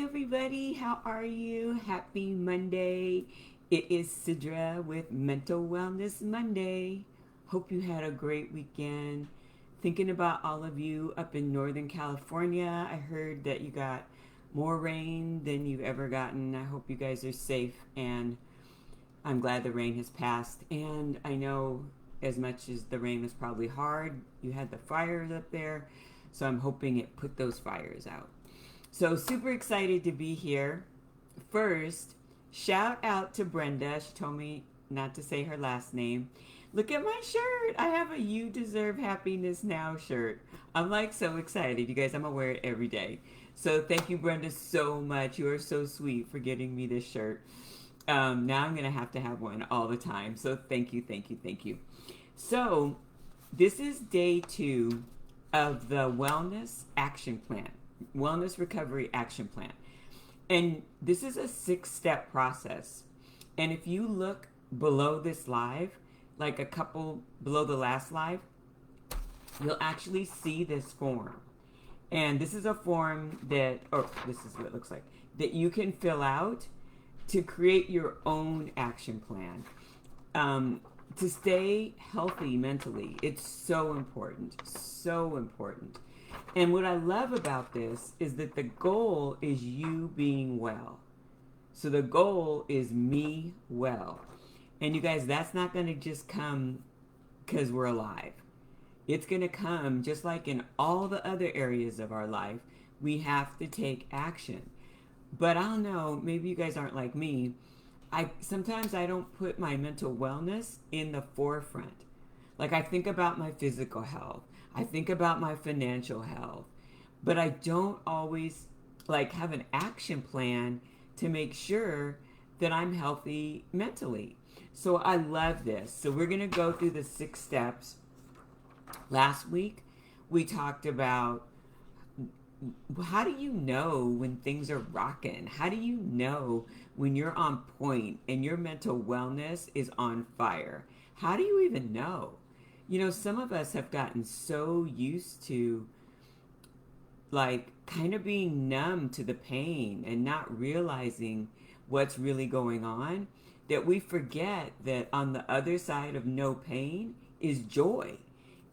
everybody. How are you? Happy Monday. It is Sidra with Mental Wellness Monday. Hope you had a great weekend. Thinking about all of you up in Northern California. I heard that you got more rain than you've ever gotten. I hope you guys are safe, and I'm glad the rain has passed. And I know as much as the rain was probably hard, you had the fires up there. So I'm hoping it put those fires out. So super excited to be here. First, shout out to Brenda. She told me not to say her last name. Look at my shirt. I have a You Deserve Happiness Now shirt. I'm like so excited. You guys, I'm gonna wear it every day. So thank you, Brenda, so much. You are so sweet for getting me this shirt. Now I'm gonna have to have one all the time. So thank you, thank you, thank you. So this is day 2 of the Wellness Action Plan. Wellness Recovery Action Plan. And this is a 6-step process. And if you look below this live, like a couple below the last live, you'll actually see this form. And this is a form that, or this is what it looks like, that you can fill out to create your own action plan. To stay healthy mentally, it's so important, so important. And what I love about this is that the goal is you being well. So the goal is me well. And you guys, that's not going to just come because we're alive. It's going to come just like in all the other areas of our life. We have to take action. But I don't know, maybe you guys aren't like me. Sometimes I don't put my mental wellness in the forefront. Like I think about my physical health. I think about my financial health, but I don't always like have an action plan to make sure that I'm healthy mentally. So I love this. So we're going to go through the 6 steps. Last week, we talked about how do you know when things are rocking? How do you know when you're on point and your mental wellness is on fire? How do you even know? You know, some of us have gotten so used to like kind of being numb to the pain and not realizing what's really going on that we forget that on the other side of no pain is joy,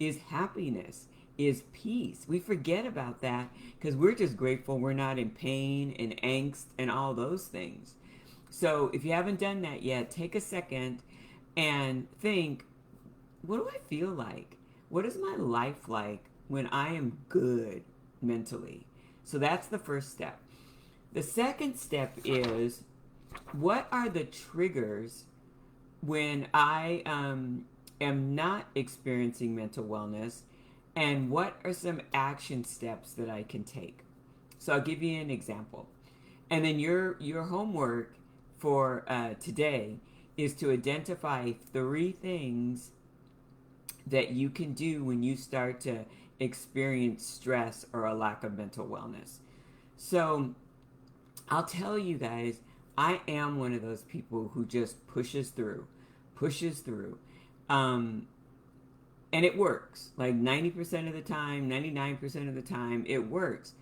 is happiness, is peace. We forget about that because we're just grateful we're not in pain and angst and all those things. So if you haven't done that yet, take a second and think, what do I feel like? What is my life like when I am good mentally? So that's the first step. The second step is, what are the triggers when I am not experiencing mental wellness, and what are some action steps that I can take? So I'll give you an example. And then your homework for today is to identify 3 things that you can do when you start to experience stress or a lack of mental wellness. So I'll tell you guys, I am one of those people who just pushes through. And it works. Like 90% of the time, 99% of the time, it works.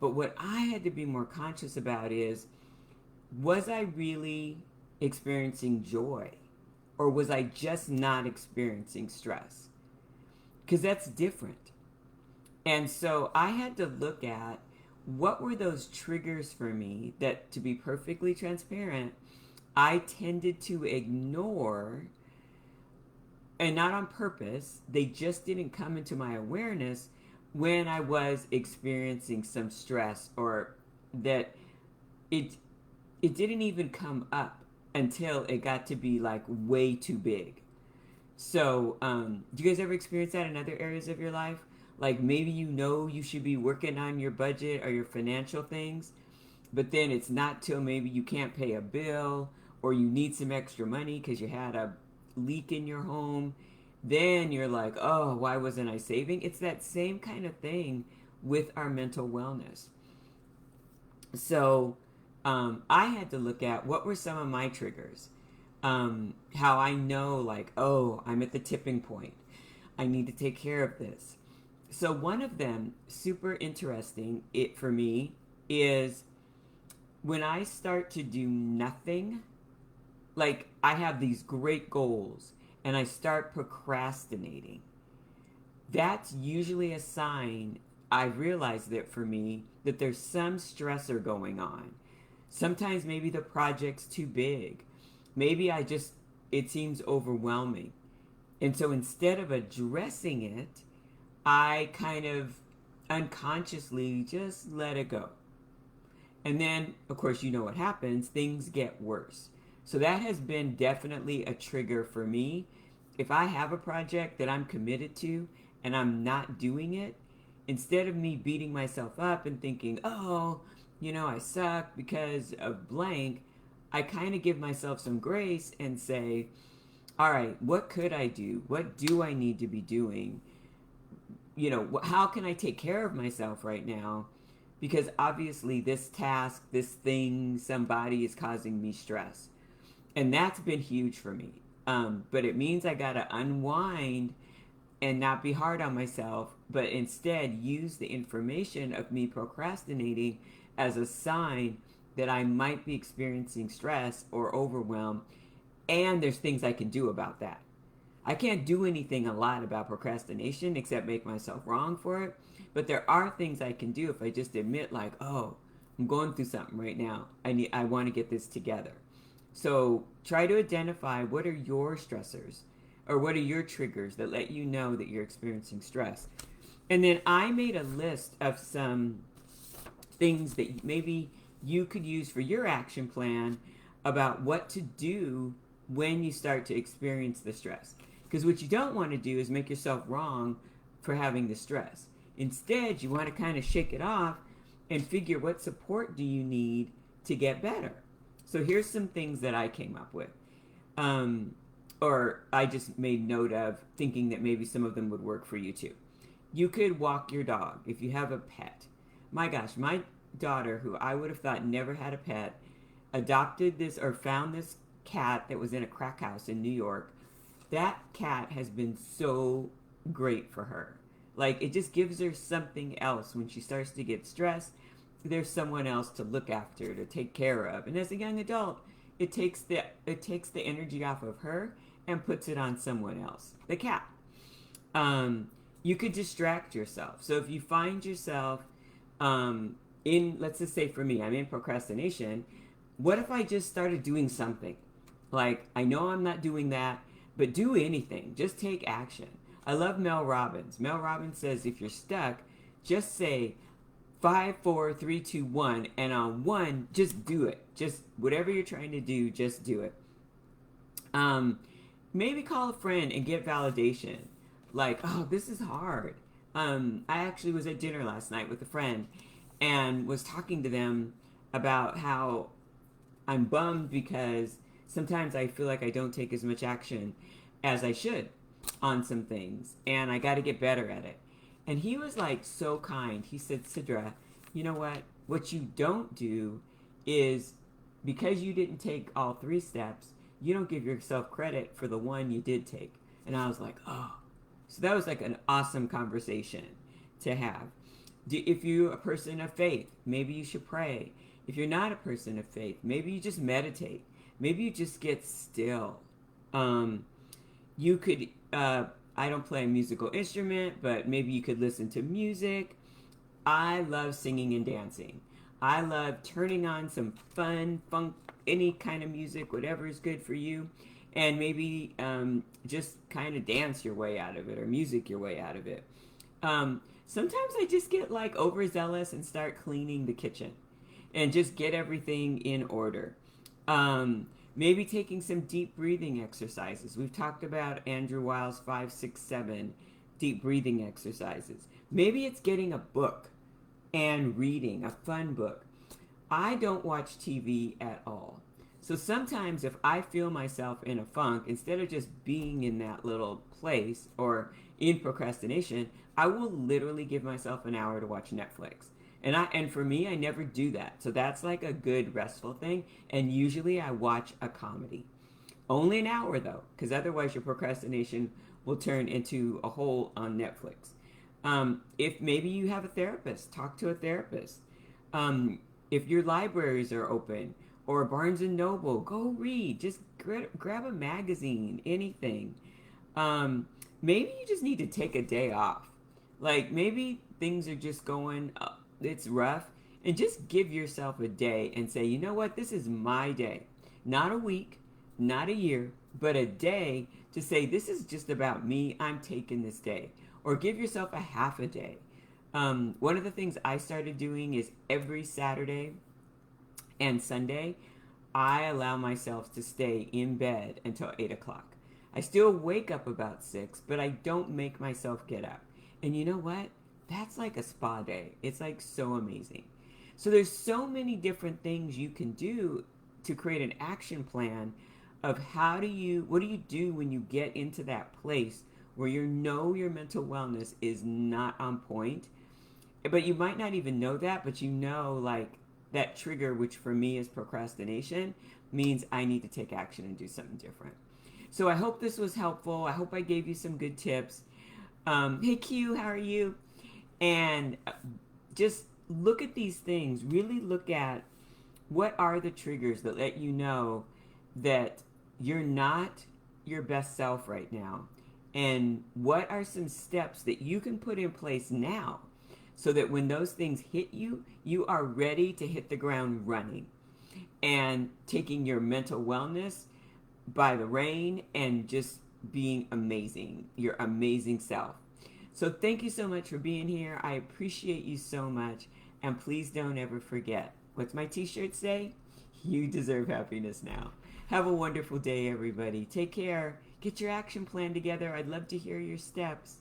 But what I had to be more conscious about is, was I really experiencing joy? Or was I just not experiencing stress? Because that's different. And so I had to look at what were those triggers for me that, to be perfectly transparent, I tended to ignore, and not on purpose. They just didn't come into my awareness when I was experiencing some stress, or that it didn't even come up until it got to be like way too big. So, do you guys ever experience that in other areas of your life? Like maybe you know you should be working on your budget or your financial things, but then it's not till maybe you can't pay a bill or you need some extra money because you had a leak in your home. Then you're like, oh, why wasn't I saving? It's that same kind of thing with our mental wellness. So I had to look at what were some of my triggers. How I know, like, oh, I'm at the tipping point. I need to take care of this. So one of them, super interesting, it for me, is when I start to do nothing, like I have these great goals and I start procrastinating, that's usually a sign. I've realized that for me, that there's some stressor going on. Sometimes maybe the project's too big. Maybe it seems overwhelming. And so instead of addressing it, I kind of unconsciously just let it go. And then, of course, you know what happens, things get worse. So that has been definitely a trigger for me. If I have a project that I'm committed to and I'm not doing it, instead of me beating myself up and thinking, oh, I suck because of blank, I kind of give myself some grace and say, all right, what could I do? What do I need to be doing? How can I take care of myself right now? Because obviously, this task, this thing, somebody is causing me stress. And that's been huge for me. But it means I got to unwind and not be hard on myself, but instead use the information of me procrastinating as a sign that I might be experiencing stress or overwhelm. And there's things I can do about that. I can't do anything a lot about procrastination except make myself wrong for it. But there are things I can do if I just admit, like, oh, I'm going through something right now. I want to get this together. So try to identify what are your stressors or what are your triggers that let you know that you're experiencing stress. And then I made a list of some things that maybe you could use for your action plan about what to do when you start to experience the stress. Because what you don't want to do is make yourself wrong for having the stress. Instead, you want to kind of shake it off and figure what support do you need to get better. So here's some things that I came up with. Or I just made note of, thinking that maybe some of them would work for you too. You could walk your dog if you have a pet. My gosh, my daughter, who I would have thought never had a pet, adopted this or found this cat that was in a crack house in New York. That cat has been so great for her. Like, it just gives her something else when she starts to get stressed. There's someone else to look after, to take care of. And as a young adult, it takes the energy off of her and puts it on someone else, the cat. You could distract yourself. So if you find yourself let's just say for me, I'm in procrastination. What if I just started doing something? Like, I know I'm not doing that, but do anything. Just take action. I love Mel Robbins. Mel Robbins says if you're stuck, just say 5, 4, 3, 2, 1, and on 1, just do it. Just whatever you're trying to do, just do it. Maybe call a friend and get validation. Like, oh, this is hard. I actually was at dinner last night with a friend and was talking to them about how I'm bummed because sometimes I feel like I don't take as much action as I should on some things, and I got to get better at it. And he was like so kind. He said, Sidra, you know what? What you don't do is, because you didn't take all 3 steps, you don't give yourself credit for the one you did take. And I was like, oh. So that was like an awesome conversation to have. If you're a person of faith, maybe you should pray. If you're not a person of faith, maybe you just meditate. Maybe you just get still. You could, I don't play a musical instrument, but maybe you could listen to music. I love singing and dancing. I love turning on some fun, funk, any kind of music, whatever is good for you. And maybe just kind of dance your way out of it or music your way out of it. Sometimes I just get like overzealous and start cleaning the kitchen and just get everything in order. Maybe taking some deep breathing exercises. We've talked about Andrew Weil's 5, 6, 7 deep breathing exercises. Maybe it's getting a book and reading a fun book. I don't watch TV at all. So sometimes if I feel myself in a funk, instead of just being in that little place or in procrastination, I will literally give myself an hour to watch Netflix. And for me, I never do that. So that's like a good restful thing. And usually I watch a comedy. Only an hour though, because otherwise your procrastination will turn into a hole on Netflix. If maybe you have a therapist, talk to a therapist. If your libraries are open or Barnes and Noble, go read. Just grab a magazine, anything. Um, Maybe you just need to take a day off. Like maybe things are just going, it's rough, and just give yourself a day and say, you know what, this is my day. Not a week, not a year, but a day to say, this is just about me. I'm taking this day. Or give yourself a half a day. One of the things I started doing is every Saturday and Sunday, I allow myself to stay in bed until 8 o'clock. I still wake up about 6, but I don't make myself get up. And you know what? That's like a spa day. It's like so amazing. So there's so many different things you can do to create an action plan of what do you do when you get into that place where you know your mental wellness is not on point, but you might not even know that, but you know, like that trigger, which for me is procrastination, means I need to take action and do something different. So I hope this was helpful. I hope I gave you some good tips. Hey Q, how are you? And just look at these things. Really look at what are the triggers that let you know that you're not your best self right now. And what are some steps that you can put in place now so that when those things hit you, you are ready to hit the ground running and taking your mental wellness by the rein and just being amazing, your amazing self. So thank you so much for being here. I appreciate you so much. And please don't ever forget, what's my t-shirt say? You deserve happiness now. Have a wonderful day, everybody. Take care. Get your action plan together. I'd love to hear your steps.